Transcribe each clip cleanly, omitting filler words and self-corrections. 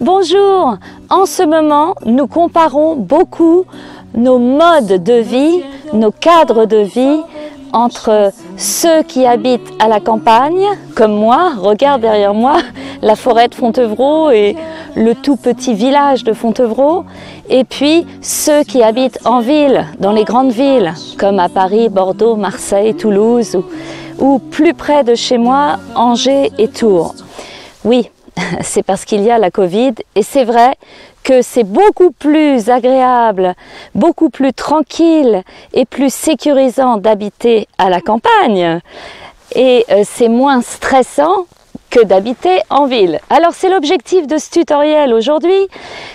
Bonjour, en ce moment nous comparons beaucoup nos modes de vie, nos cadres de vie entre ceux qui habitent à la campagne, comme moi, regarde derrière moi la forêt de Fontevraud et le tout petit village de Fontevraud, et puis ceux qui habitent en ville, dans les grandes villes, comme à Paris, Bordeaux, Marseille, Toulouse, ou plus près de chez moi, Angers et Tours. Oui, c'est parce qu'il y a la Covid et c'est vrai que c'est beaucoup plus agréable, beaucoup plus tranquille et plus sécurisant d'habiter à la campagne et c'est moins stressant que d'habiter en ville. Alors c'est l'objectif de ce tutoriel aujourd'hui,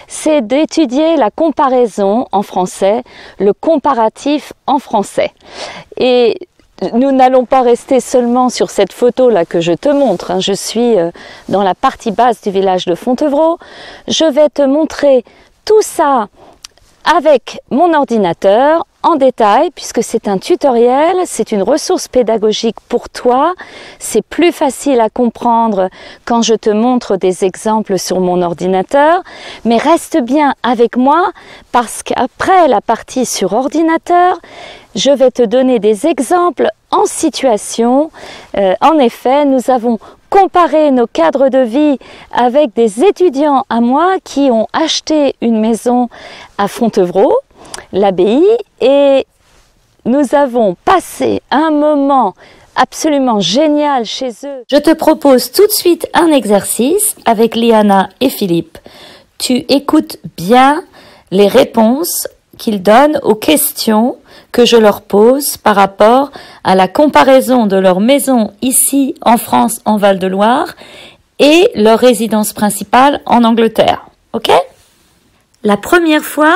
c'est d'étudier la comparaison en français, le comparatif en français. Et nous n'allons pas rester seulement sur cette photo là que je te montre, je suis dans la partie basse du village de Fontevraud. Je vais te montrer tout ça avec mon ordinateur en détail puisque c'est un tutoriel, c'est une ressource pédagogique pour toi. C'est plus facile à comprendre quand je te montre des exemples sur mon ordinateur, mais reste bien avec moi parce qu'après la partie sur ordinateur, je vais te donner des exemples en situation. En effet, nous avons comparé nos cadres de vie avec des étudiants à moi qui ont acheté une maison à Fontevraud, l'abbaye, et nous avons passé un moment absolument génial chez eux. Je te propose tout de suite un exercice avec Liana et Philippe. Tu écoutes bien les réponses qu'ils donnent aux questions que je leur pose par rapport à la comparaison de leur maison ici en France, en Val-de-Loire, et leur résidence principale en Angleterre. Ok? La première fois,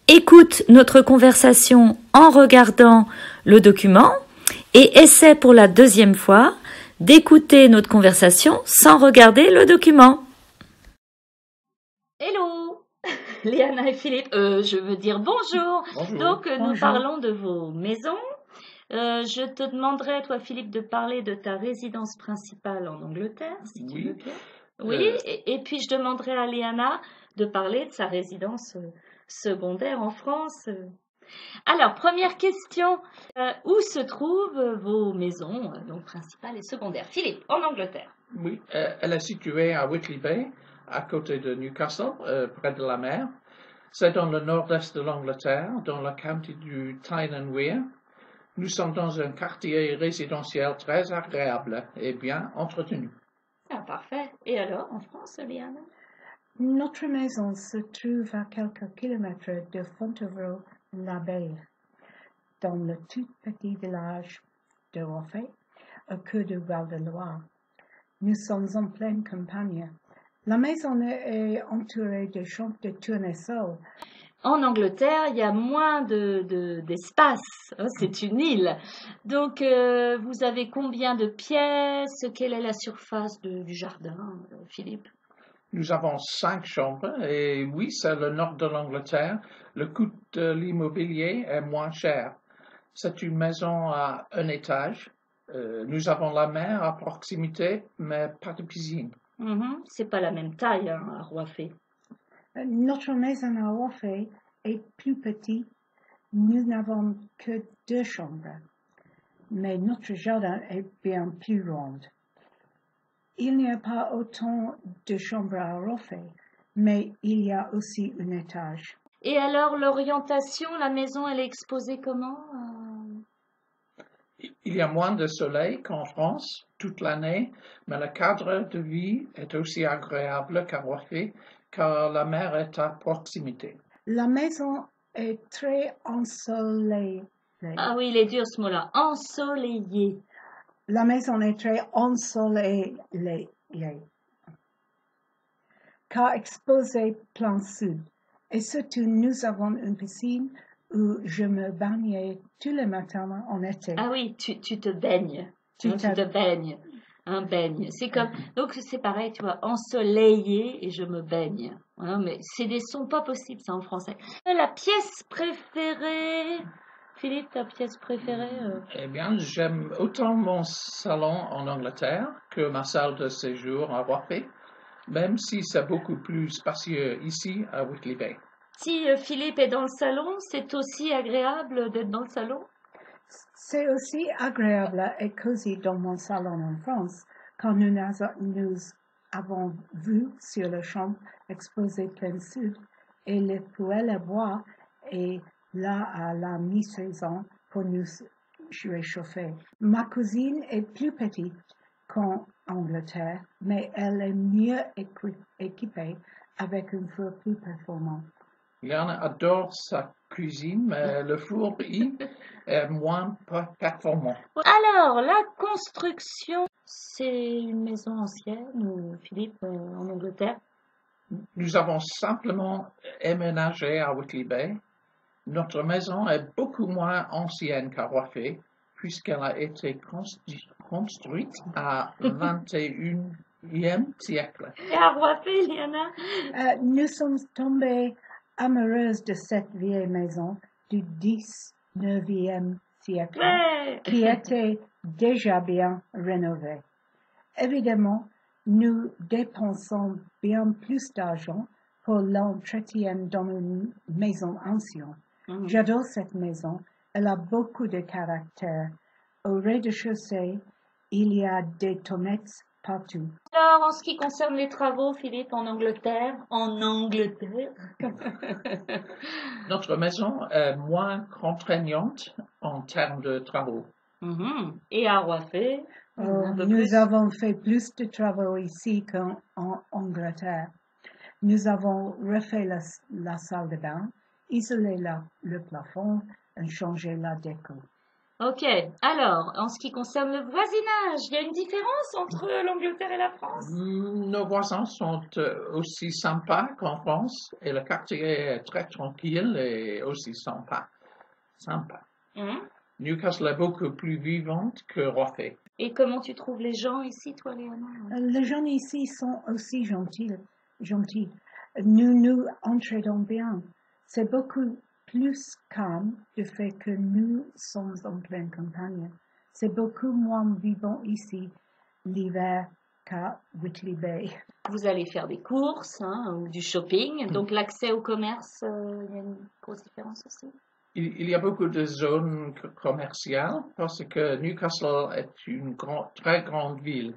écoute notre conversation en regardant le document et essaie pour la deuxième fois d'écouter notre conversation sans regarder le document. Hello Liana et Philippe, je veux dire bonjour. Bonjour. Donc, nous Bonjour. parlons de vos maisons. Je te demanderai, toi Philippe, de parler de ta résidence principale en Angleterre, si tu veux bien. Oui, et puis je demanderai à Liana de parler de sa résidence secondaire en France. Alors, première question, où se trouvent vos maisons donc principales et secondaires? Philippe, en Angleterre. Oui, elle est située à Whitley Bay, à côté de Newcastle, près de la mer. C'est dans le nord-est de l'Angleterre, dans le county du Tyne and Wear. Nous sommes dans un quartier résidentiel très agréable et bien entretenu. Ah, parfait. Et alors, en France, Liana? Notre maison se trouve à quelques kilomètres de Fontevraud-l'Abbaye, dans le tout petit village de Roffey, au cœur du Val-de-Loire. Nous sommes en pleine campagne. La maison est entourée de champs de tournesol. En Angleterre, il y a moins d'espace, c'est une île. Donc, vous avez combien de pièces? Quelle est la surface du jardin, Philippe? Nous avons 5 chambres et oui, c'est le nord de l'Angleterre. Le coût de l'immobilier est moins cher. C'est une maison à un étage. Nous avons la mer à proximité, mais pas de piscine. C'est pas la même taille à Roifay. Notre maison à Roffey est plus petite. Nous n'avons que 2 chambres, mais notre jardin est bien plus grand. Il n'y a pas autant de chambres à Roffey, mais il y a aussi un étage. Et alors, l'orientation, la maison, elle est exposée comment? Il y a moins de soleil qu'en France toute l'année, mais le cadre de vie est aussi agréable qu'à Roifay, car la mer est à proximité. La maison est très ensoleillée. Ah oui, il est dur ce mot-là, ensoleillé. La maison est très ensoleillée, car exposée plein sud. Et surtout, nous avons une piscine où je me baignais tous les matins en été. Ah oui, tu te baignes. Tu te baignes. Un baigne. C'est comme, donc c'est pareil, tu vois, ensoleillé et je me baigne. Mais c'est des sons pas possibles, ça, en français. La pièce préférée, Philippe, ta pièce préférée? Eh bien, j'aime autant mon salon en Angleterre que ma salle de séjour à Roifay. même si c'est beaucoup plus spacieux ici à Whitley Bay. Si Philippe est dans le salon, c'est aussi agréable d'être dans le salon? C'est aussi agréable et cosy dans mon salon en France quand nous avons vu sur le champ exposé plein sud et le poêle à bois est là à la mi-saison pour nous réchauffer. Ma cousine est plus petite qu'en Angleterre, mais elle est mieux équipée avec un four plus performant. Liana adore sa cuisine, mais le four est moins performant. Alors, la construction, c'est une maison ancienne ou Philippe en Angleterre? Nous avons simplement emménagé à Whitley Bay. Notre maison est beaucoup moins ancienne qu'à Roifay, puisqu'elle a été construite à 21e siècle. Et à Roifay, Liana? Nous sommes tombés amoureuses de cette vieille maison du 19e siècle, Ouais. qui était déjà bien rénovée. Évidemment, nous dépensons bien plus d'argent pour l'entretien dans une maison ancienne. Mhm. J'adore cette maison, elle a beaucoup de caractère. Au rez-de-chaussée, il y a des tomates partout. Alors, en ce qui concerne les travaux, Philippe, en Angleterre, Notre maison est moins contraignante en termes de travaux. Mhm. Et à Roifay, un peu Nous plus. avons fait plus de travaux ici qu'en Angleterre. Nous avons refait la salle de bain, isolé le plafond et changé la déco. Ok, alors, en ce qui concerne le voisinage, il y a une différence entre l'Angleterre et la France? Nos voisins sont aussi sympas qu'en France et le quartier est très tranquille et aussi sympa. Mhm. Newcastle est beaucoup plus vivante que Roifay. Et comment tu trouves les gens ici, toi, Léana? Les gens ici sont aussi gentils. Nous entraidons bien. C'est beaucoup plus calme du fait que nous sommes en pleine campagne. C'est beaucoup moins vivant ici l'hiver qu'à Whitley Bay. Vous allez faire des courses ou du shopping, donc l'accès au commerce, il y a une grosse différence aussi. Il y a beaucoup de zones commerciales parce que Newcastle est une très grande ville.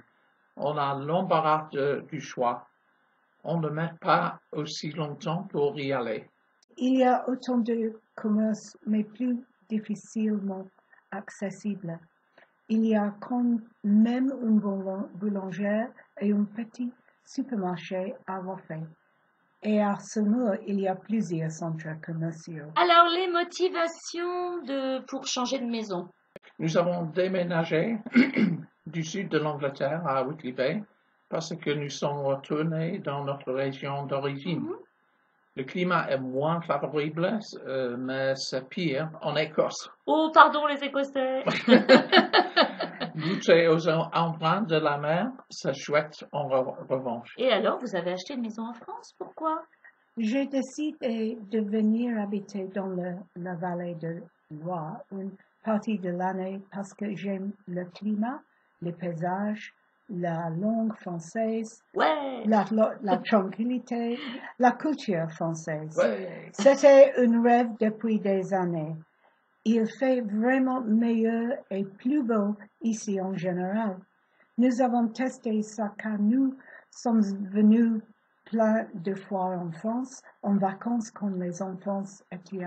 On a l'embarras du choix. On ne met pas aussi longtemps pour y aller. Il y a autant de commerces, mais plus difficilement accessibles. Il y a quand même une boulangère et un petit supermarché à Roifay. Et à Saumur, il y a plusieurs centres commerciaux. Alors, les motivations pour changer de maison. Nous avons déménagé du sud de l'Angleterre à Whitley Bay parce que nous sommes retournés dans notre région d'origine. Mhm. Le climat est moins favorable, mais c'est pire en Écosse. Oh, pardon, les Écossais. Goûter aux embruns de la mer, c'est chouette en revanche. Et alors, vous avez acheté une maison en France, pourquoi? J'ai décidé de venir habiter dans la vallée de Loire une partie de l'année parce que j'aime le climat, les paysages, la langue française, Ouais. la tranquillité, la culture française. Ouais. C'était un rêve depuis des années. Il fait vraiment meilleur et plus beau ici en général. Nous avons testé ça car nous sommes venus plein de fois en France, en vacances quand les enfants étaient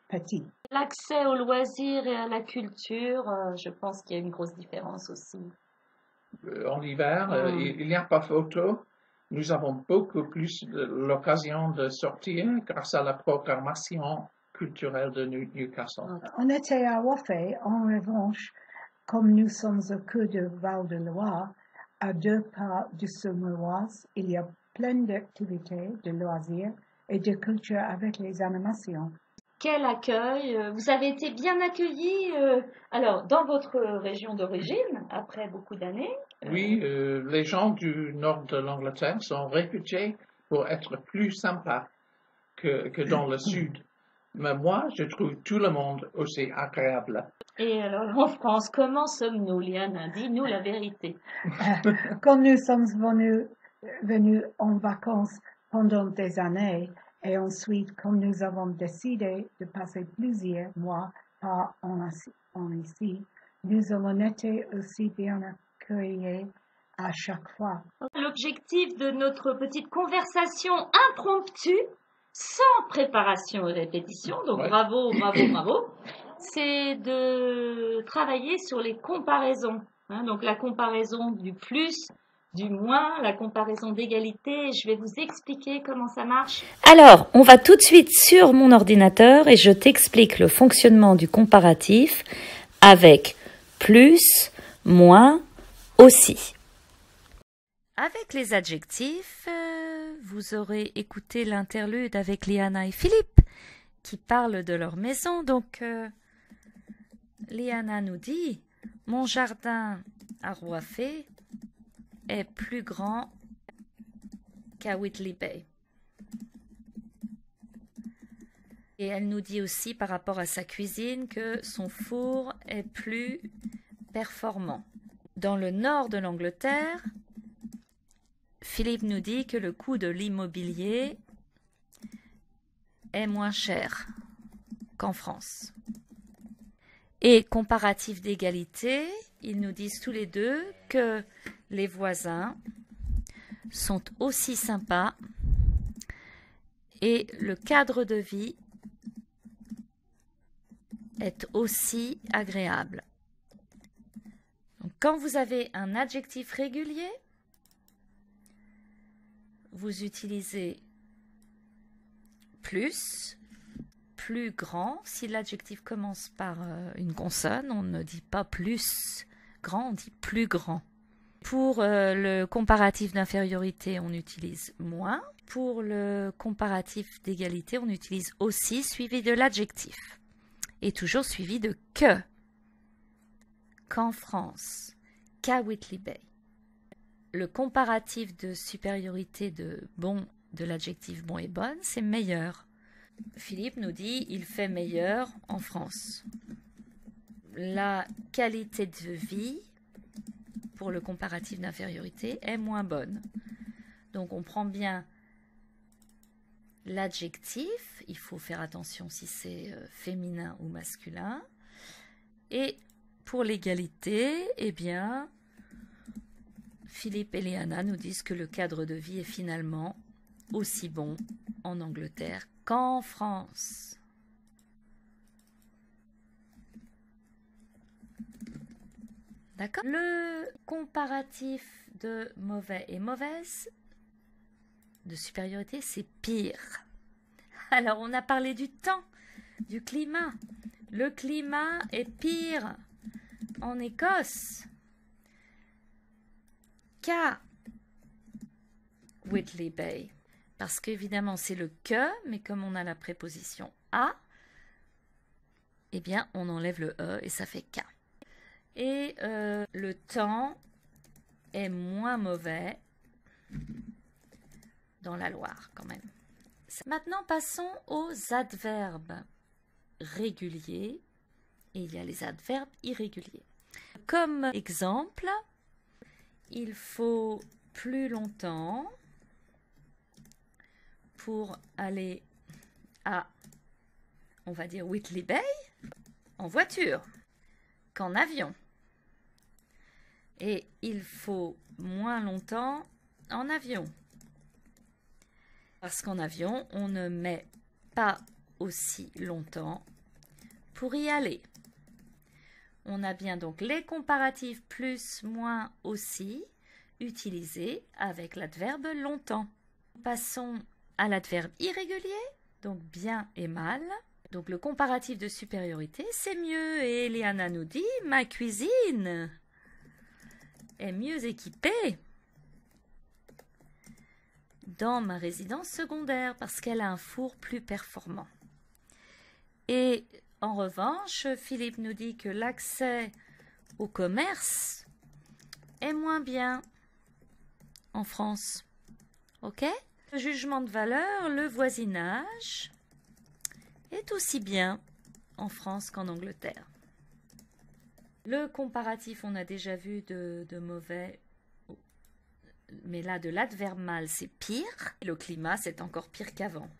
petits. L'accès aux loisirs et à la culture, je pense qu'il y a une grosse différence aussi. En hiver, il n'y a pas photo. Nous avons beaucoup plus l'occasion de sortir grâce à la programmation culturelle de Newcastle. On était à Roifay, en revanche, comme nous sommes au cœur de Val-de-Loire, à 2 pas du Saumuroise, il y a plein d'activités, de loisirs et de culture avec les animations. Quel accueil! Vous avez été bien accueillis alors dans votre région d'origine après beaucoup d'années. Oui, les gens du nord de l'Angleterre sont réputés pour être plus sympas que dans le sud. Mais moi, je trouve tout le monde aussi agréable. Et alors en France, comment sommes-nous, Liana? Dis-nous la vérité. Quand nous sommes venus venus en vacances pendant des années et ensuite, comme nous avons décidé de passer plusieurs mois en ici, nous avons été aussi bien accueillis à chaque fois. L'objectif de notre petite conversation impromptue, sans préparation et répétition, donc Ouais. bravo, bravo, bravo, c'est de travailler sur les comparaisons. Donc la comparaison du plus, du moins, la comparaison d'égalité. Je vais vous expliquer comment ça marche. Alors, on va tout de suite sur mon ordinateur et je t'explique le fonctionnement du comparatif avec plus, moins, aussi. Avec les adjectifs, vous aurez écouté l'interlude avec Liana et Philippe qui parlent de leur maison. Donc, Liana nous dit « Mon jardin à Roifé est plus grand qu'à Whitley Bay. » Et elle nous dit aussi par rapport à sa cuisine que son four est plus performant. Dans le nord de l'Angleterre, Philippe nous dit que le coût de l'immobilier est moins cher qu'en France. Et comparatif d'égalité, ils nous disent tous les deux que les voisins sont aussi sympas et le cadre de vie est aussi agréable. Donc, quand vous avez un adjectif régulier, vous utilisez plus, plus grand. Si l'adjectif commence par une consonne, on ne dit pas plus grand, on dit plus grand. Pour le comparatif d'infériorité, on utilise moins. Pour le comparatif d'égalité, on utilise aussi suivi de l'adjectif. Et toujours suivi de que. Qu'en France, qu'à Whitley Bay. Le comparatif de supériorité de bon, de l'adjectif bon et bonne, c'est meilleur. Philippe nous dit il fait meilleur en France. La qualité de vie pour le comparatif d'infériorité est moins bonne. Donc on prend bien l'adjectif, il faut faire attention si c'est féminin ou masculin. Et pour l'égalité, eh bien, Philippe et Liana nous disent que le cadre de vie est finalement aussi bon en Angleterre qu'en France. D'accord ? Le comparatif de mauvais et mauvaise, de supériorité, c'est pire. Alors, on a parlé du temps, du climat. Le climat est pire en Écosse qu'à Whitley Bay. Parce qu'évidemment, c'est le que, mais comme on a la préposition à, eh bien, on enlève le e et ça fait qu'à. Et le temps est moins mauvais dans la Loire, quand même. Maintenant, passons aux adverbes réguliers. Et il y a les adverbes irréguliers. Comme exemple, il faut plus longtemps pour aller à, on va dire, Whitley Bay en voiture qu'en avion. Et il faut moins longtemps en avion. Parce qu'en avion, on ne met pas aussi longtemps pour y aller. On a bien donc les comparatifs plus, moins, aussi utilisés avec l'adverbe longtemps. Passons à l'adverbe irrégulier, donc bien et mal. Donc le comparatif de supériorité, c'est mieux. Et Liana nous dit, ma cuisine est mieux équipée dans ma résidence secondaire parce qu'elle a un four plus performant. Et en revanche, Philippe nous dit que l'accès au commerce est moins bien en France. Ok ? Le jugement de valeur, le voisinage est aussi bien en France qu'en Angleterre. Le comparatif, on a déjà vu de mauvais mais là de l'adverbe mal c'est pire. Le climat c'est encore pire qu'avant.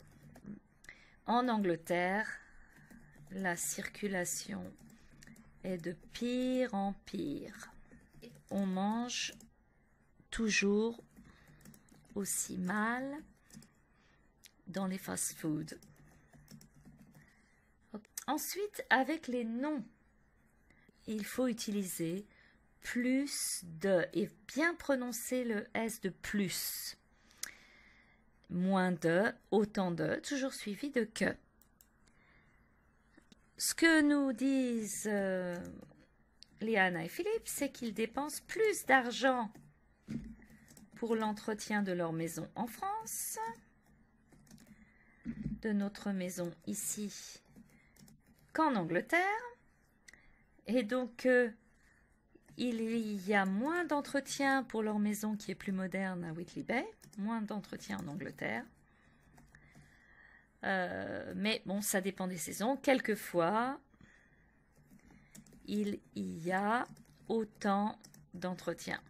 En Angleterre, la circulation est de pire en pire. On mange toujours aussi mal dans les fast-foods. Ensuite, avec les noms, il faut utiliser plus de et bien prononcer le S de plus. Moins de, autant de, toujours suivi de que. Ce que nous disent Liana et Philippe, c'est qu'ils dépensent plus d'argent pour l'entretien de leur maison en France, de notre maison ici, qu'en Angleterre. Et donc, il y a moins d'entretien pour leur maison qui est plus moderne à Whitley Bay, moins d'entretien en Angleterre. Mais bon, ça dépend des saisons. Quelquefois, il y a autant d'entretien.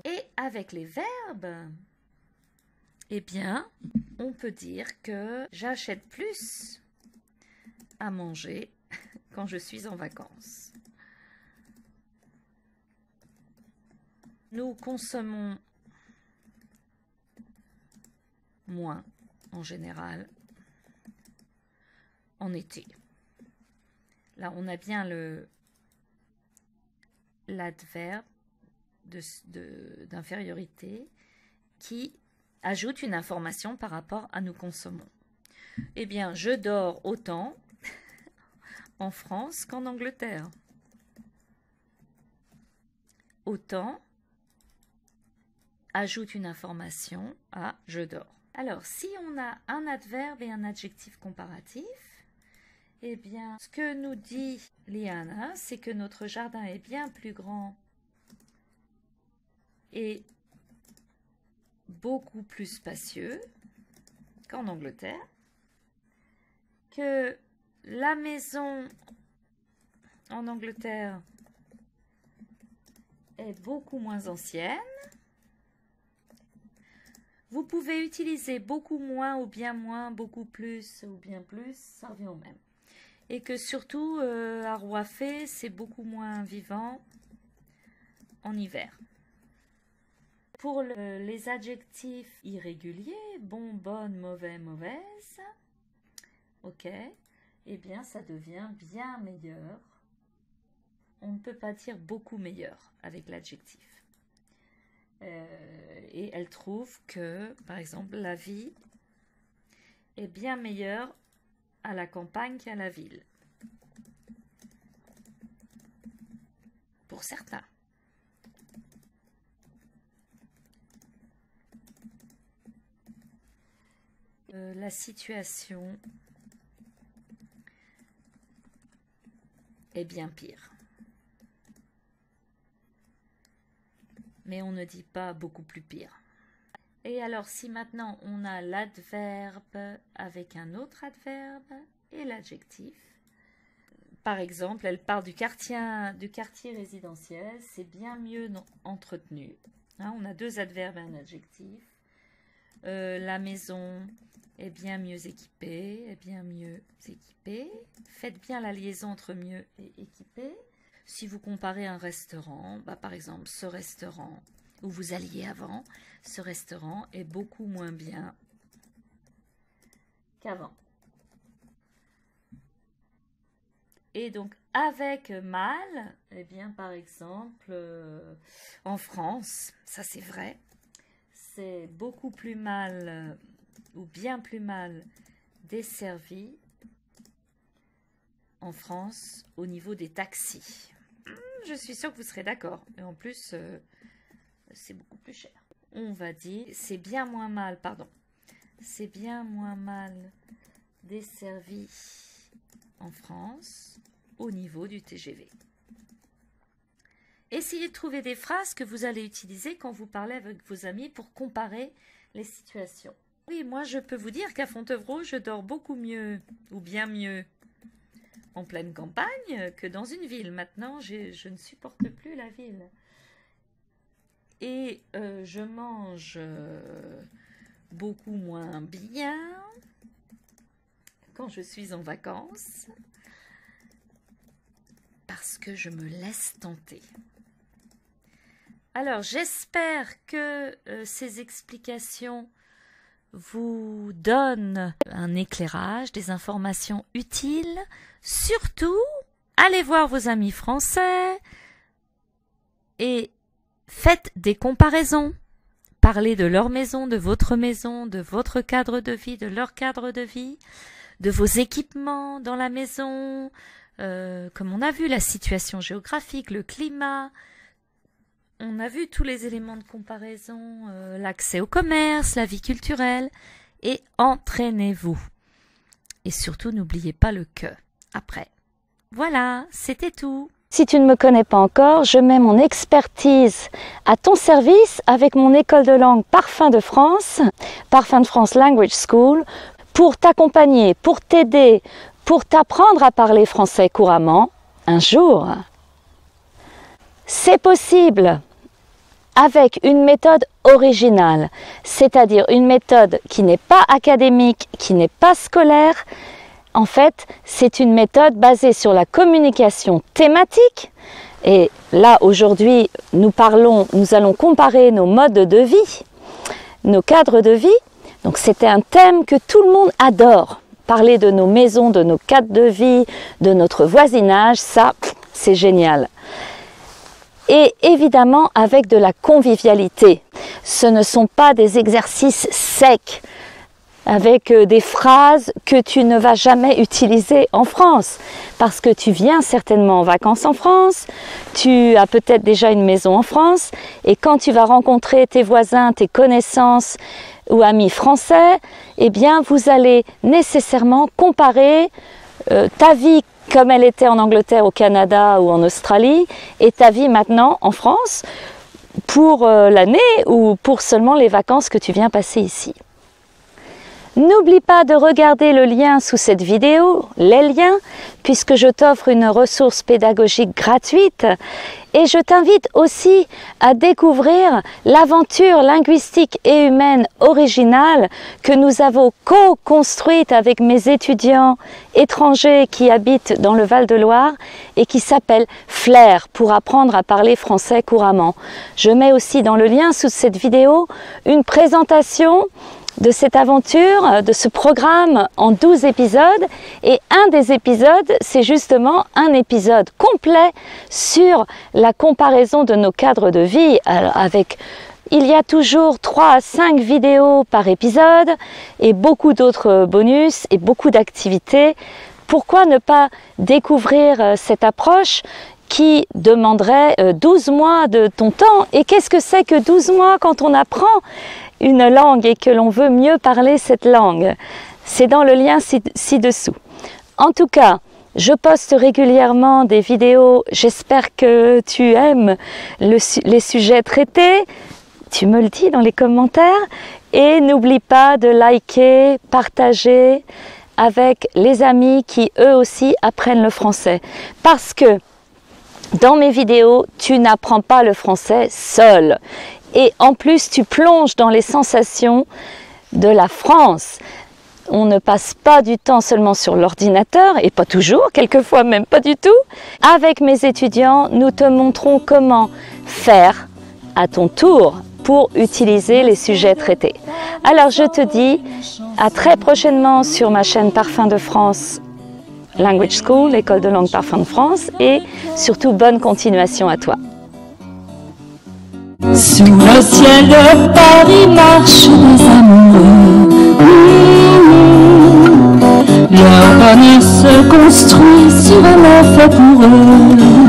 Et avec les verbes, eh bien, on peut dire que j'achète plus à manger quand je suis en vacances. Nous consommons moins en général en été. Là, on a bien l'adverbe d'infériorité qui ajoute une information par rapport à nous consommons. Eh bien, je dors autant en France qu'en Angleterre. Autant ajoute une information à je dors. Alors, si on a un adverbe et un adjectif comparatif, eh bien, ce que nous dit Liana, c'est que notre jardin est bien plus grand et beaucoup plus spacieux qu'en Angleterre, que la maison en Angleterre est beaucoup moins ancienne. Vous pouvez utiliser beaucoup moins ou bien moins, beaucoup plus ou bien plus, ça revient au même. Et que surtout à Roiffet, c'est beaucoup moins vivant en hiver. Pour les adjectifs irréguliers, bon, bonne, mauvais, mauvaise, ok, eh bien ça devient bien meilleur. On ne peut pas dire beaucoup meilleur avec l'adjectif. Et elle trouve que, par exemple, la vie est bien meilleure à la campagne qu'à la ville. Pour certains. La situation est bien pire. Mais on ne dit pas beaucoup plus pire. Et alors, si maintenant on a l'adverbe avec un autre adverbe et l'adjectif, par exemple, elle parle du quartier résidentiel, c'est bien mieux entretenu. Hein, on a deux adverbes et un adjectif. La maison est bien mieux équipée, est bien mieux équipée. Faites bien la liaison entre mieux et équipé. Si vous comparez un restaurant, bah par exemple, ce restaurant où vous alliez avant, ce restaurant est beaucoup moins bien qu'avant. Et donc, avec mal, eh bien, par exemple, en France, ça c'est vrai, c'est beaucoup plus mal ou bien plus mal desservi en France au niveau des taxis. Je suis sûre que vous serez d'accord. Et en plus, c'est beaucoup plus cher. On va dire, c'est bien moins mal, pardon. C'est bien moins mal desservi en France au niveau du TGV. Essayez de trouver des phrases que vous allez utiliser quand vous parlez avec vos amis pour comparer les situations. Oui, moi je peux vous dire qu'à Fontevraud, je dors beaucoup mieux ou bien mieux en pleine campagne que dans une ville. Maintenant, je ne supporte plus la ville. Et je mange beaucoup moins bien quand je suis en vacances parce que je me laisse tenter. Alors, j'espère que ces explications vous donnent un éclairage, des informations utiles. Surtout, allez voir vos amis français et faites des comparaisons. Parlez de leur maison, de votre cadre de vie, de leur cadre de vie, de vos équipements dans la maison, comme on a vu la situation géographique, le climat. On a vu tous les éléments de comparaison, l'accès au commerce, la vie culturelle, et entraînez-vous. Et surtout, n'oubliez pas le que après. Voilà, c'était tout. Si tu ne me connais pas encore, je mets mon expertise à ton service avec mon école de langue Parfum de France Language School, pour t'accompagner, pour t'aider, pour t'apprendre à parler français couramment un jour. C'est possible avec une méthode originale, c'est-à-dire une méthode qui n'est pas académique, qui n'est pas scolaire. En fait, c'est une méthode basée sur la communication thématique. Et là, aujourd'hui, nous allons comparer nos modes de vie, nos cadres de vie. Donc, c'était un thème que tout le monde adore. Parler de nos maisons, de nos cadres de vie, de notre voisinage, ça, c'est génial. Et évidemment, avec de la convivialité. Ce ne sont pas des exercices secs, avec des phrases que tu ne vas jamais utiliser en France, parce que tu viens certainement en vacances en France, tu as peut-être déjà une maison en France, et quand tu vas rencontrer tes voisins, tes connaissances ou amis français, eh bien vous allez nécessairement comparer ta vie comme elle était en Angleterre, au Canada ou en Australie, et ta vie maintenant en France, pour l'année ou pour seulement les vacances que tu viens passer ici. N'oublie pas de regarder le lien sous cette vidéo, les liens, puisque je t'offre une ressource pédagogique gratuite, et je t'invite aussi à découvrir l'aventure linguistique et humaine originale que nous avons co-construite avec mes étudiants étrangers qui habitent dans le Val-de-Loire et qui s'appelle Flair pour apprendre à parler français couramment. Je mets aussi dans le lien sous cette vidéo une présentation de cette aventure, de ce programme en 12 épisodes, et un des épisodes, c'est justement un épisode complet sur la comparaison de nos cadres de vie. Alors il y a toujours 3 à 5 vidéos par épisode et beaucoup d'autres bonus et beaucoup d'activités. Pourquoi ne pas découvrir cette approche qui demanderait 12 mois de ton temps? Et qu'est-ce que c'est que 12 mois quand on apprend une langue et que l'on veut mieux parler cette langue? C'est dans le lien ci-dessous. En tout cas, je poste régulièrement des vidéos. J'espère que tu aimes les sujets traités. Tu me le dis dans les commentaires. Et n'oublie pas de liker, partager avec les amis qui eux aussi apprennent le français. Parce que dans mes vidéos, tu n'apprends pas le français seul. Et en plus, tu plonges dans les sensations de la France. On ne passe pas du temps seulement sur l'ordinateur, et pas toujours, quelquefois même pas du tout. Avec mes étudiants, nous te montrons comment faire à ton tour pour utiliser les sujets traités. Alors je te dis à très prochainement sur ma chaîne Parfum de France Language School, l'école de langue Parfum de France, et surtout bonne continuation à toi. Sous le ciel de Paris marchent des amoureux. Leur bonheur se construit sur un fait pour eux.